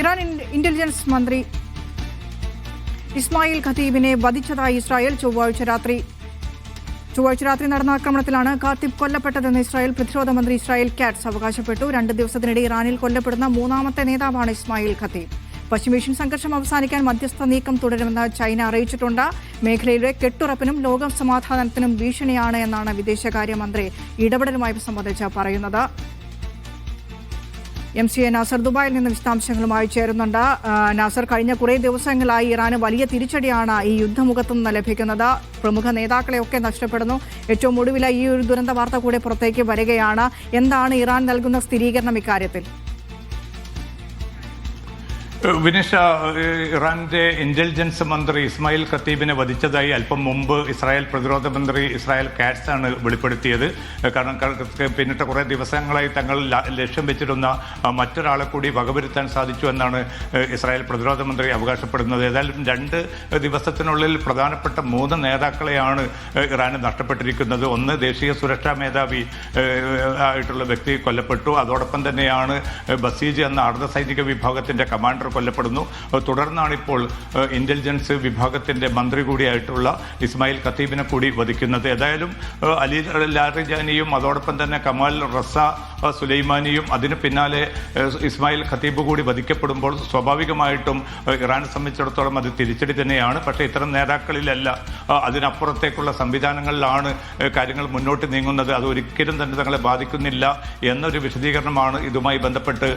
Iran intelligence മന്ത്രി Ismail ഖതീബിനെ വധിച്ചതായി Israel. ചൊവ്വാഴ്ച രാത്രി നടന്ന ആക്രമണത്തിലാണ് ഖതീബ് കൊല്ലപ്പെട്ടതെന്ന് ഇസ്രായേൽ പ്രതിരോധ മന്ത്രി ഇസ്രായേൽ കാറ്റ്സ് അവകാശപ്പെട്ടു. 2 ദിവസത്തിനിടെ ഇറാനിൽ കൊല്ലപ്പെടുന്ന 3ാമത്തെ നേതാവാണ് ഇസ്മായിൽ ഖതീബ്. പശ്ചിമേഷ്യൻ സംഘർഷം അവസാനിക്കാൻ മധ്യസ്ഥ നീക്കം തുടരുമെന്ന് ചൈന അറിയിച്ചിട്ടുണ്ട്. മേഖലയിലെ കെട്ടുറപ്പിനും ലോക സമാധാനത്തിനും ഭീഷണിയാണ് എന്നാണ് വിദേശകാര്യമന്ത്രി ഇടപെടലുമായി സംബന്ധിച്ച് പറയുന്നത്. MCA നാസർ ദുബായിൽ നിന്ന് വിശദാംശങ്ങളുമായി ചേരുന്നുണ്ട്. നാസർ, കഴിഞ്ഞ കുറേ ദിവസങ്ങളായി ഇറാന് വലിയ തിരിച്ചടിയാണ് ഈ യുദ്ധമുഖത്തു നിന്ന് ലഭിക്കുന്നത്. പ്രമുഖ നേതാക്കളെയൊക്കെ നഷ്ടപ്പെടുന്നു. ഏറ്റവും ഒടുവില ഈ ഒരു ദുരന്ത വാർത്ത കൂടെ പുറത്തേക്ക് വരികയാണ്. എന്താണ് ഇറാൻ നൽകുന്ന സ്ഥിരീകരണം ഇക്കാര്യത്തിൽ? വിനിഷ, ഇറാന്റെ ഇന്റലിജൻസ് മന്ത്രി ഇസ്മായിൽ ഖതീബിനെ വധിച്ചതായി അല്പം മുമ്പ് ഇസ്രായേൽ പ്രതിരോധ മന്ത്രി ഇസ്രായേൽ കാറ്റ്സ് ആണ് വെളിപ്പെടുത്തിയത്. കാരണം പിന്നിട്ട കുറേ ദിവസങ്ങളായി തങ്ങൾ ലക്ഷ്യം വെച്ചിരുന്ന മറ്റൊരാളെ കൂടി വകവരുത്താൻ സാധിച്ചു എന്നാണ് ഇസ്രായേൽ പ്രതിരോധ മന്ത്രി അവകാശപ്പെടുന്നത്. ഏതായാലും 2 ദിവസത്തിനുള്ളിൽ പ്രധാനപ്പെട്ട 3 നേതാക്കളെയാണ് ഇറാന് നഷ്ടപ്പെട്ടിരിക്കുന്നത്. ഒന്ന്, ദേശീയ സുരക്ഷാ മേധാവി ആയിട്ടുള്ള വ്യക്തി കൊല്ലപ്പെട്ടു. അതോടൊപ്പം തന്നെയാണ് ബസീജ് എന്ന അർദ്ധസൈനിക വിഭാഗത്തിന്റെ കമാൻഡർ കൊല്ലപ്പെടുന്നു. തുടർന്നാണ് ഇപ്പോൾ ഇന്റലിജൻസ് വിഭാഗത്തിന്റെ മന്ത്രി കൂടിയായിട്ടുള്ള ഇസ്മായിൽ ഖതീബിനെ കൂടി വധിക്കുന്നത്. ഏതായാലും അലി ലാറിജാനിയും അതോടൊപ്പം തന്നെ കമാൽ റസ സുലൈമാനിയും അതിന് പിന്നാലെ ഇസ്മായിൽ ഖതീബ് കൂടി വധിക്കപ്പെടുമ്പോൾ സ്വാഭാവികമായിട്ടും ഇറാനെ സംബന്ധിച്ചിടത്തോളം അത് തിരിച്ചടി തന്നെയാണ്. പക്ഷേ ഇത്തരം നേതാക്കളിലല്ല, അതിനപ്പുറത്തേക്കുള്ള സംവിധാനങ്ങളിലാണ് കാര്യങ്ങൾ മുന്നോട്ട് നീങ്ങുന്നത്. അത് ഒരിക്കലും തന്നെ തങ്ങളെ ബാധിക്കുന്നില്ല എന്നൊരു വിശദീകരണമാണ് ഇതുമായി ബന്ധപ്പെട്ട്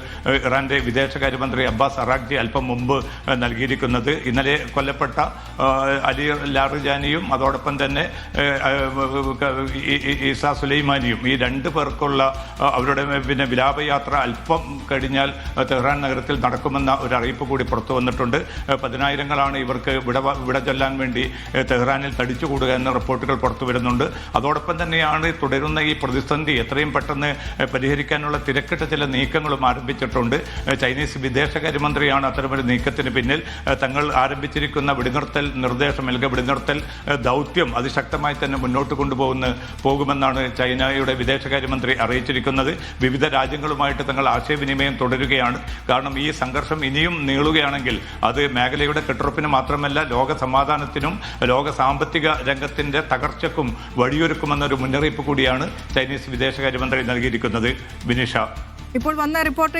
ഇറാന്റെ വിദേശകാര്യമന്ത്രി അബ്ബാസ് അറാഖ്ചി അല്പം മുമ്പ് നൽകിയിരിക്കുന്നത്. ഇന്നലെ കൊല്ലപ്പെട്ട അലി ലാറിജാനിയും അതോടൊപ്പം തന്നെ ഈസ സുലൈമാനിയും, ഈ 2 പേർക്കുള്ള അവരുടെ വിലാപയാത്ര അല്പം കഴിഞ്ഞാൽ തെഹ്റാൻ നഗരത്തിൽ നടക്കുമെന്ന ഒരു അറിയിപ്പ് കൂടി പുറത്തു വന്നിട്ടുണ്ട്. 10,000-ങ്ങളാണ് ഇവർക്ക് വിട ചൊല്ലാൻ വേണ്ടി തെഹ്റാനിൽ തടിച്ചുകൂടുക എന്ന റിപ്പോർട്ടുകൾ പുറത്തു വരുന്നുണ്ട്. അതോടൊപ്പം തന്നെയാണ് തുടരുന്ന ഈ പ്രതിസന്ധി എത്രയും പെട്ടെന്ന് പരിഹരിക്കാനുള്ള തിരക്കിട്ട ചില നീക്കങ്ങളും ആരംഭിച്ചിട്ടുണ്ട്. ചൈനീസ് വിദേശകാര്യമന്ത്രിയാണ് അത്തരമൊരു നീക്കത്തിന് പിന്നിൽ. തങ്ങൾ ആരംഭിച്ചിരിക്കുന്ന വെടിനിർത്തൽ നിർദ്ദേശം, വെടിനിർത്തൽ ദൗത്യം അതിശക്തമായി തന്നെ മുന്നോട്ട് പോകുമെന്നാണ് ചൈനയുടെ വിദേശകാര്യമന്ത്രി അറിയിച്ചിരിക്കുന്നത്. വിവിധ രാജ്യങ്ങളുമായിട്ട് തങ്ങൾ ആശയവിനിമയം തുടരുകയാണ്. കാരണം ഈ സംഘർഷം ഇനിയും നീളുകയാണെങ്കിൽ അത് മേഖലയുടെ കെട്ടുറപ്പിന് മാത്രമല്ല ലോക സമാധാനത്തിനും ലോക സാമ്പത്തിക രംഗത്തിന്റെ തകർച്ചയ്ക്കും വഴിയൊരുക്കുമെന്നൊരു മുന്നറിയിപ്പ് കൂടിയാണ് ചൈനീസ് വിദേശകാര്യമന്ത്രി നൽകിയിരിക്കുന്നത്. വിനിഷ, ഇപ്പോൾ വന്ന റിപ്പോർട്ട്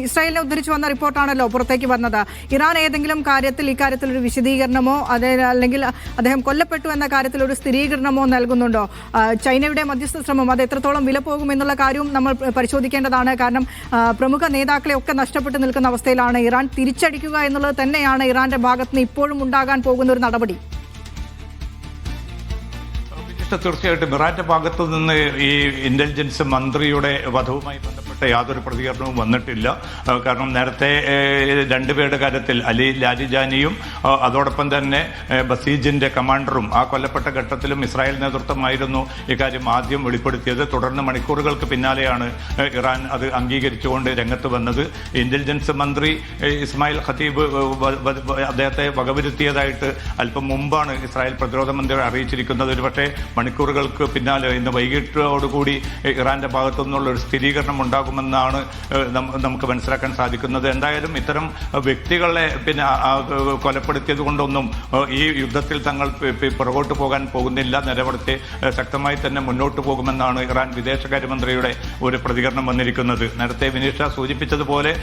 ഇസ്രായേലിനെ ഉദ്ധരിച്ചു വന്ന റിപ്പോർട്ടാണല്ലോ പുറത്തേക്ക് വന്നത്. ഇറാൻ ഏതെങ്കിലും ഇക്കാര്യത്തിൽ ഒരു വിശദീകരണമോ അല്ലെങ്കിൽ അദ്ദേഹം കൊല്ലപ്പെട്ടു എന്ന കാര്യത്തിൽ ഒരു സ്ഥിരീകരണമോ നൽകുന്നുണ്ടോ? ചൈനയുടെ മധ്യസ്ഥ ശ്രമം അത് എത്രത്തോളം വില പോകും എന്നുള്ള കാര്യവും നമ്മൾ പരിശോധിക്കേണ്ടതാണ്. കാരണം പ്രമുഖ നേതാക്കളെ ഒക്കെ നഷ്ടപ്പെട്ടു നിൽക്കുന്ന അവസ്ഥയിലാണ് ഇറാൻ. തിരിച്ചടിക്കുക എന്നുള്ളത് തന്നെയാണ് ഇറാന്റെ ഭാഗത്ത് നിന്ന് ഇപ്പോഴും ഉണ്ടാകാൻ പോകുന്ന ഒരു നടപടി. തീർച്ചയായിട്ടും ഇറാന്റെ ഭാഗത്തു നിന്ന് ഈ ഇന്റലിജൻസ് മന്ത്രിയുടെ വധവുമായി ബന്ധപ്പെട്ട യാതൊരു പ്രതികരണവും വന്നിട്ടില്ല. കാരണം നേരത്തെ 2 പേരുടെ കാര്യത്തിൽ അലി ലാരിജാനിയും അതോടൊപ്പം തന്നെ ബസീജിന്റെ കമാൻഡറും ആ കൊല്ലപ്പെട്ട ഘട്ടത്തിലും ഇസ്രായേൽ നേതൃത്വമായിരുന്നു ഇക്കാര്യം ആദ്യം വെളിപ്പെടുത്തിയത്. തുടർന്ന് മണിക്കൂറുകൾക്ക് പിന്നാലെയാണ് ഇറാൻ അത് അംഗീകരിച്ചുകൊണ്ട് രംഗത്ത് വന്നത്. ഇന്റലിജൻസ് മന്ത്രി ഇസ്മായിൽ ഖതീബ് അദ്ദേഹത്തെ വകവരുത്തിയതായിട്ട് അല്പം മുമ്പാണ് ഇസ്രായേൽ പ്രതിരോധ മന്ത്രി അറിയിച്ചിരിക്കുന്നത്. ഒരുപക്ഷെ മണിക്കൂറുകൾക്ക് പിന്നാലെ ഇന്ന് വൈകിട്ടോടുകൂടി ഇറാന്റെ ഭാഗത്തു നിന്നുള്ള ഒരു സ്ഥിരീകരണം ഉണ്ടാകുമെന്നാണ് നമുക്ക് മനസ്സിലാക്കാൻ സാധിക്കുന്നത്. എന്തായാലും ഇത്തരം വ്യക്തികളെ കൊലപ്പെടുത്തിയത് കൊണ്ടൊന്നും ഈ യുദ്ധത്തിൽ തങ്ങൾ പുറകോട്ട് പോകാൻ പോകുന്നില്ല. നിലപാടത്തെ ശക്തമായി തന്നെ മുന്നോട്ട് പോകുമെന്നാണ് ഇറാൻ വിദേശകാര്യമന്ത്രിയുടെ ഒരു പ്രതികരണം വന്നിരിക്കുന്നത്. നേരത്തെ വിനീഷ സൂചിപ്പിച്ചതുപോലെ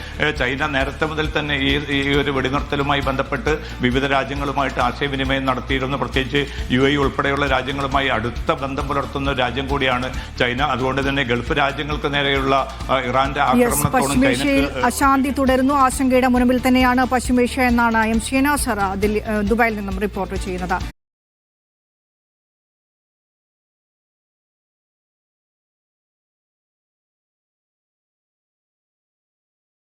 ചൈന നേരത്തെ മുതൽ തന്നെ ഈ ഒരു വെടിനിർത്തലുമായി ബന്ധപ്പെട്ട് വിവിധ രാജ്യങ്ങളുമായിട്ട് ആശയവിനിമയം നടത്തിയിരുന്നു. പ്രത്യേകിച്ച് UAE ഉൾപ്പെടെയുള്ള രാജ്യങ്ങളുമായി അടുത്ത ബന്ധം പുലർത്തുന്ന രാജ്യം കൂടിയാണ് ചൈന. അതുകൊണ്ട് തന്നെ ഗൾഫ് രാജ്യങ്ങൾക്ക് നേരെയുള്ള ഇറാന്റെ ആക്രമണത്തോടും പശ്ചിമേഷ്യയിൽ അശാന്തി തുടരുന്നു. ആശങ്കയുടെ മുൻപിൽ തന്നെയാണ് പശ്ചിമേഷ്യ എന്നാണ് MCA നാസർ ദുബായിൽ നിന്നും റിപ്പോർട്ട് ചെയ്യുന്നത്.